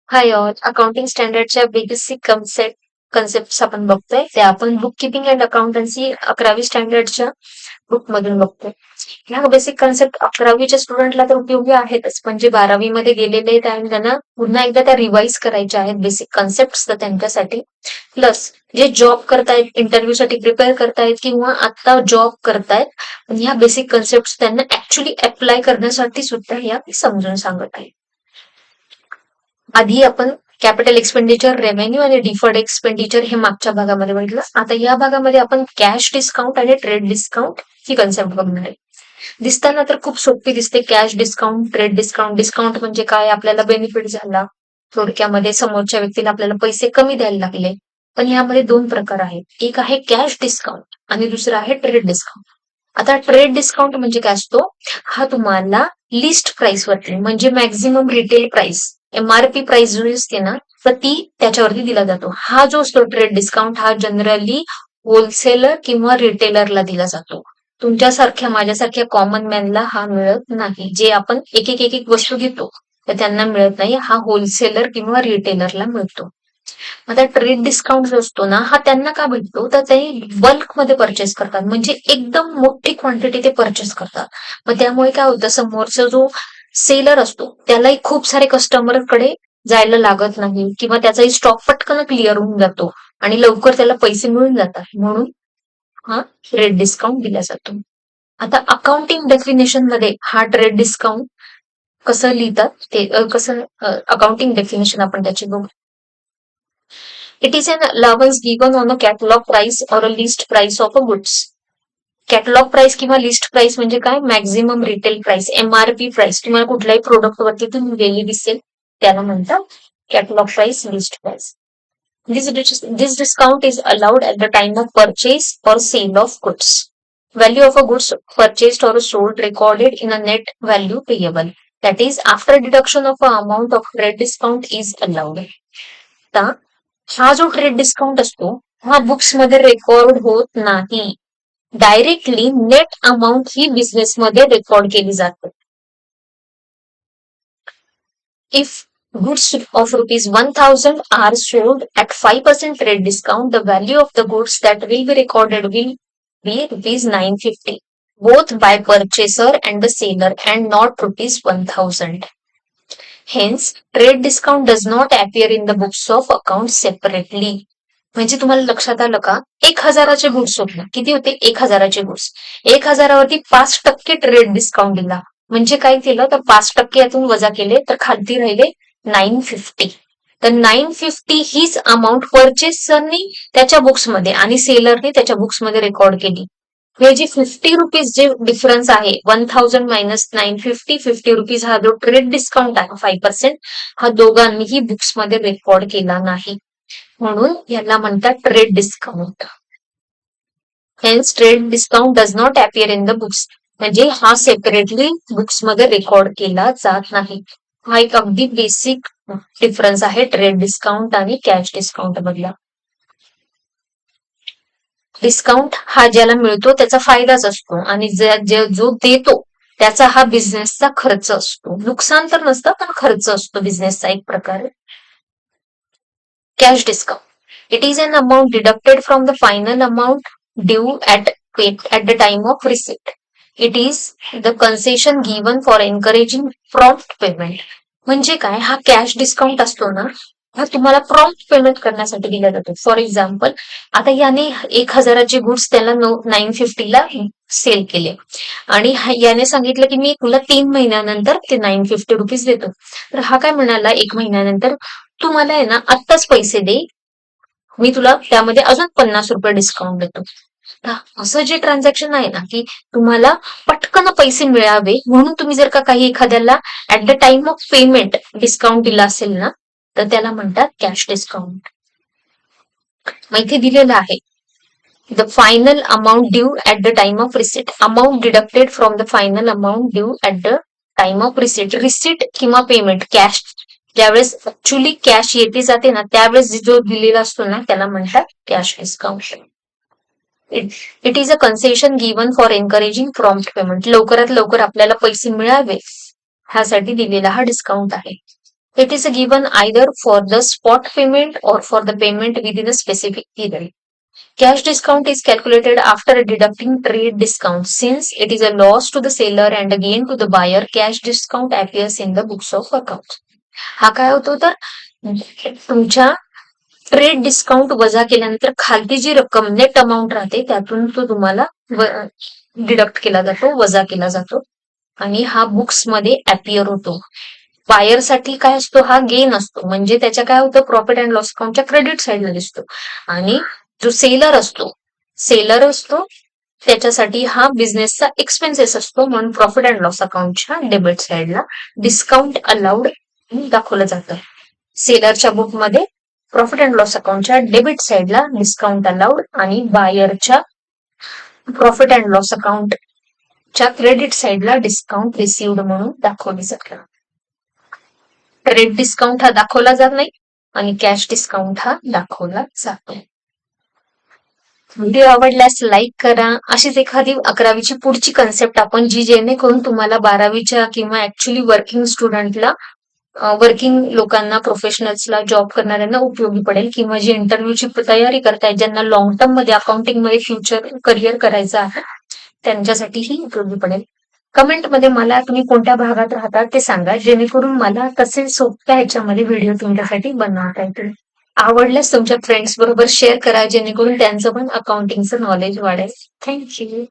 हाय all accounting स्टँडर्डच्या basic concept आपण बघतोय ते आपण बुक किपिंग अँड अकाउंटन्सी 11वी स्टँडर्डच्या बुक मधून बघतोय. ह्या बेसिक कन्सेप्ट 11वीच्या स्टुडंटला तर उपयोगी आहेतच, पण जे 12वी मध्ये गेलेले आहेत आणि त्यांना पुन्हा एकदा त्या रिवाइज करायच्या आहेत बेसिक कन्सेप्ट तर त्यांच्यासाठी. प्लस जे जॉब करतायत, इंटरव्ह्यू साठी प्रिपेअर करतायत किंवा आता जॉब करतायत, ह्या बेसिक कन्सेप्ट त्यांना ऍक्च्युली अप्लाय करण्यासाठी सुद्धा या समजून सांगत आहे. आधी आपण कॅपिटल एक्सपेंडिचर, रेव्हेन्यू आणि डिफर्ड एक्सपेंडिचर हे मागच्या भागामध्ये बघितलं. आता या भागामध्ये आपण कॅश डिस्काउंट आणि ट्रेड डिस्काउंट ही कन्सेप्ट बघणार आहे. दिसताना तर खूप सोपी दिसते. Cash discount, trade discount. Discount म्हणजे काय? आपल्याला बेनिफिट झाला. थोडक्यामध्ये समोरच्या व्यक्तीला आपल्याला पैसे कमी द्यायला लागले. पण यामध्ये दोन प्रकार आहेत. एक आहे कॅश डिस्काउंट आणि दुसरा आहे ट्रेड डिस्काउंट. आता ट्रेड डिस्काउंट म्हणजे काय असतो? हा तुम्हाला लिस्ट प्राइस वरती म्हणजे maximum retail price, MRP price जो असते ना, तर ती त्याच्यावरती दिला जातो. हा जो असतो ट्रेड डिस्काउंट हा जनरली होलसेलर किंवा रिटेलरला दिला जातो. तुमच्यासारख्या माझ्यासारख्या कॉमन मॅनला हा मिळत नाही. जे आपण एक एक एक एक वस्तू घेतो तर त्यांना मिळत नाही. हा होलसेलर किंवा रिटेलरला मिळतो. आता ट्रेड डिस्काउंट जो असतो ना, हा त्यांना का भेटतो? तर ते बल्कमध्ये परचेस करतात, म्हणजे एकदम मोठी क्वांटिटी ते परचेस करतात. मग त्यामुळे काय होतं, समोरचा जो सेलर असतो त्यालाही खूप सारे कस्टमरकडे जायला लागत नाही किंवा त्याचाही स्टॉक पटकन क्लिअर होऊन जातो आणि लवकर त्याला पैसे मिळून जातात. म्हणून हा ट्रेड डिस्काउंट दिला जातो. आता अकाउंटिंग डेफिनेशन मध्ये हा ट्रेड डिस्काउंट कसं लिहितात ते कसं अकाउंटिंग डेफिनेशन आपण त्याची बघू. It is an allowance given on a catalog price or a list price of a goods. Catalogue price किंवा लिस्ट प्राइस म्हणजे काय? Maximum retail price, MRP price. तुम्हाला कुठल्याही प्रोडक्ट वरती ती लिहिलेली दिसेल त्याला म्हणतात catalogue price, list price. This discount is allowed at the time of purchase or sale of goods. Value of a goods purchased or sold recorded in a net value payable. That is, after deduction of a amount of trade discount is allowed. आता हा जो trade discount असतो हा books मध्ये record होत नाही. Directly net amount ही business मध्ये record केली जाते. If goods of rupees 1000 are sold at 5% trade discount, the value of the goods that will be recorded will be rupees 950, both by purchaser and the seller, and not rupees 1000. Hence, trade discount does not appear in the books of accounts separately. म्हणजे तुम्हाला लक्षात आलं का? 1000चे goods होते. किती होते? 1000चे goods. 1000वरती 5% trade discount दिला. म्हणजे काय केलं तर 5% यातून वजा केले तर खालती राहिले 950. तर 950 हीच अमाऊंट परचेसरनी त्याच्या बुक्समध्ये आणि सेलरने त्याच्या बुक्समध्ये रेकॉर्ड केली. हे जे 50 रुपीज जे डिफरन्स आहे, 1000 मायनस 950, 50 रुपीज हा जो ट्रेड डिस्काउंट आहे 5%, हा दोघांनीही बुक्समध्ये रेकॉर्ड केला नाही. म्हणून याला म्हणतात trade discount. Hence trade discount does not appear in the books. म्हणजे हा सेपरेटली बुक्स मध्ये रेकॉर्ड केला जात नाही. हा एक अगदी बेसिक डिफरन्स आहे ट्रेड डिस्काउंट आणि कॅश डिस्काउंट मधला. डिस्काउंट हा ज्याला मिळतो त्याचा फायदाच असतो आणि जो देतो त्याचा हा बिझनेसचा खर्च असतो. नुकसान तर नसतं पण खर्च असतो बिझनेसचा एक प्रकारे. Cash discount. It is an amount deducted from the final amount due at the time of receipt. It is the concession given for encouraging prompt payment. म्हणजे काय? हा कॅश डिस्काउंट असतो ना, हा तुम्हाला प्रॉम्प्ट पेमेंट करण्यासाठी दिला जातो. फॉर एक्झाम्पल, आता याने 1000चे गुड्स त्याला 950ला सेल केले आणि याने सांगितलं की मी तुला 3 महिन्यानंतर ते 950 रुपीज देतो. तर हा काय म्हणाला, 1 महिन्यानंतर तू मला आहे ना आत्ताच पैसे दे, मी तुला त्यामध्ये अजून 50 रुपये डिस्काउंट देतो. असं जे ट्रान्झॅक्शन आहे ना, की तुम्हाला पटकन पैसे मिळावे म्हणून तुम्ही जर का काही एखाद्याला at the time of payment discount दिला असेल ना, तर त्याला म्हणतात कॅश डिस्काउंट. मग इथे दिलेलं आहे the final amount due at the time of receipt. Amount deducted from the final amount due at the time of receipt. Receipt किंवा पेमेंट कॅश ज्यावेळेस ऍक्च्युली कॅश येते जाते ना, त्यावेळेस जो दिलेला असतो ना त्याला म्हणतात cash discount. It is a concession given for encouraging prompt payment. लवकरात लवकर आपल्याला पैसे मिळावे ह्यासाठी दिलेला हा डिस्काउंट आहे. It is given either for the spot payment or for the payment within a specific period. Cash discount is calculated after deducting trade discount. Since it is a loss to the seller and a gain to the buyer, cash discount appears in the books of accounts. हा काय होतो तर तुमच्या trade discount वजा केल्यानंतर खालती जी रक्कम net amount राहते त्यातून तो तुम्हाला डिडक्ट केला जातो, वजा केला जातो आणि हा बुक्स मध्ये अपियर होतो. बायर साठी काय असतो, हा गेन असतो, म्हणजे त्याच्या काय होतं प्रॉफिट अँड लॉस अकाउंटच्या क्रेडिट साईडला दिसतो. आणि जो सेलर असतो त्याच्यासाठी हा बिझनेसचा एक्सपेन्सेस असतो, म्हणून प्रॉफिट अँड लॉस अकाउंटच्या डेबिट साईडला डिस्काउंट अलाउड दाखवलं जातं. सेलरच्या बुकमध्ये प्रॉफिट अँड लॉस अकाउंटच्या डेबिट साईडला डिस्काउंट अलाउड आणि बायरच्या प्रॉफिट अँड लॉस अकाउंटच्या क्रेडिट साईडला डिस्काउंट रिसिव्ड म्हणून दाखवली जातं. ट्रेड डिस्काउंट हा दाखवला जात नाही आणि कॅश डिस्काउंट हा दाखवला जातो. व्हिडिओ आवडल्यास लाईक करा. अशीच एखादी 11वीची पुढची कन्सेप्ट आपण जी जेणेकरून तुम्हाला 12वीच्या किंवा ऍक्च्युली वर्किंग स्टुडंटला वर्किंग लोकांना प्रोफेशनल्सला जॉब करणाऱ्यांना उपयोगी पडेल किंवा जी इंटरव्ह्यूची तयारी करतायत ज्यांना लॉंग टर्म मध्ये अकाउंटिंग मध्ये फ्युचर करिअर करायचं आहे त्यांच्यासाठीही उपयोगी पडेल. कमेंटमध्ये मला तुम्ही कोणत्या भागात राहतात ते सांगा, जेणेकरून मला तसे सोप्या ह्याच्यामध्ये व्हिडिओ तुमच्यासाठी बनवता येतील. आवडल्यास तुमच्या फ्रेंड्स बरोबर शेअर करा, जेणेकरून त्यांचं पण अकाउंटिंगचं नॉलेज वाढेल. थँक्यू.